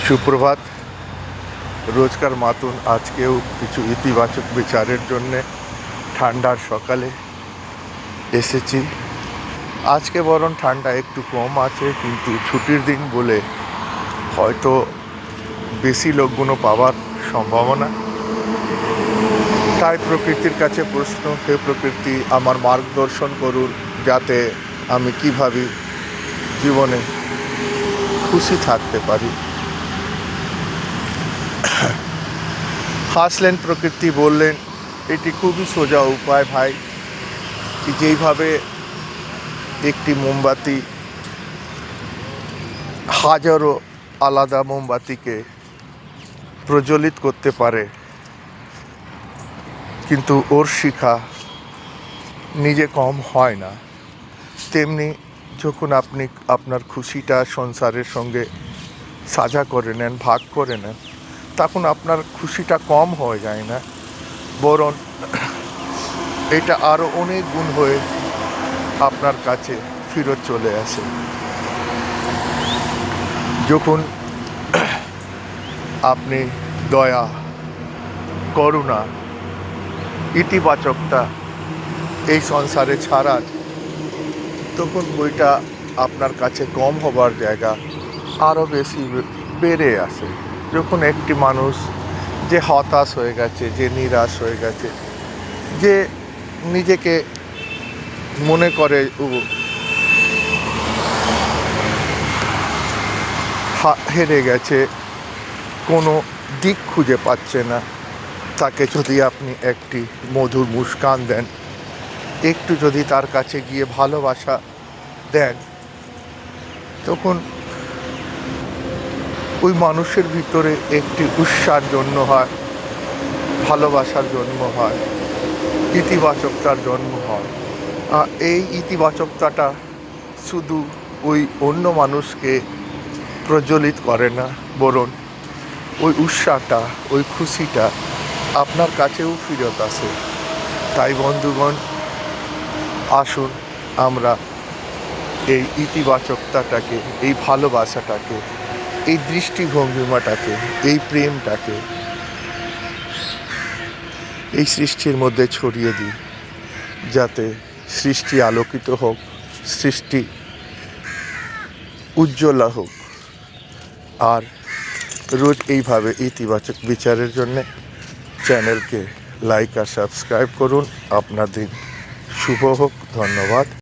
সুপ্রভাত। রোজকার মতন আজকেও কিছু ইতিবাচক বিচারের জন্যে ঠান্ডার সকালে এসেছি। আজকে বরং ঠান্ডা একটু কম আছে, কিন্তু ছুটির দিন বলে হয়তো বেশি লোকগুলো পাওয়ার সম্ভাবনা। তাই প্রকৃতির কাছে প্রশ্ন, হে প্রকৃতি, আমার মার্গদর্শন করুন যাতে আমি কীভাবে জীবনে খুশি থাকতে পারি। হাসলেন প্রকৃতি, বললেন, এটি খুবই সোজা উপায় ভাই, কি যেইভাবে একটি মোমবাতি হাজারো আলাদা মোমবাতিকে প্রজ্বলিত করতে পারে, কিন্তু ওর শিখা নিজে কম হয় না, তেমনি যখন আপনি আপনার খুশিটা সংসারের সঙ্গে সাঝা করে নেন, ভাগ করে নেন, তখন আপনার খুশিটা কম হয়ে যায় না, বরং এটা আরও অনেক গুণ হয়ে আপনার কাছে ফেরত চলে আসে। যখন আপনি দয়া, করুণা, ইতিবাচকতা এই সংসারে ছাড়ান, তখন বইটা আপনার কাছে কম হবার জায়গা আরও বেশি বেড়ে আসে। যখন একটি মানুষ যে হতাশ হয়ে গেছে, যে নিরাশ হয়ে গেছে, যে নিজেকে মনে করে হেরে গেছে, কোনো দিক খুঁজে পাচ্ছে না, তাকে যদি আপনি একটি মধুর মুস্কান দেন, একটু যদি তার কাছে গিয়ে ভালোবাসা দেন, তখন ওই মানুষের ভিতরে একটি উৎসার জন্ম হয়, ভালোবাসার জন্ম হয়, ইতিবাচকতার জন্ম হয়। এই ইতিবাচকতাটা শুধু ওই অন্য মানুষকে প্রজ্বলিত করে না, বরং ওই উৎসাহটা, ওই খুশিটা আপনার কাছেও ফিরত আসে। তাই বন্ধুগণ, আসুন আমরা এই ইতিবাচকতাটাকে, এই ভালোবাসাটাকে, এই দৃষ্টিভঙ্গিমাটাকে, এই প্রেমটাকে এই সৃষ্টির মধ্যে ছড়িয়ে দিই, যাতে সৃষ্টি আলোকিত হোক, সৃষ্টি উজ্জ্বলা হোক। আর রোজ এইভাবে ইতিবাচক বিচারের জন্যে চ্যানেলকে লাইক আর সাবস্ক্রাইব করুন। আপনাদের শুভ হোক। ধন্যবাদ।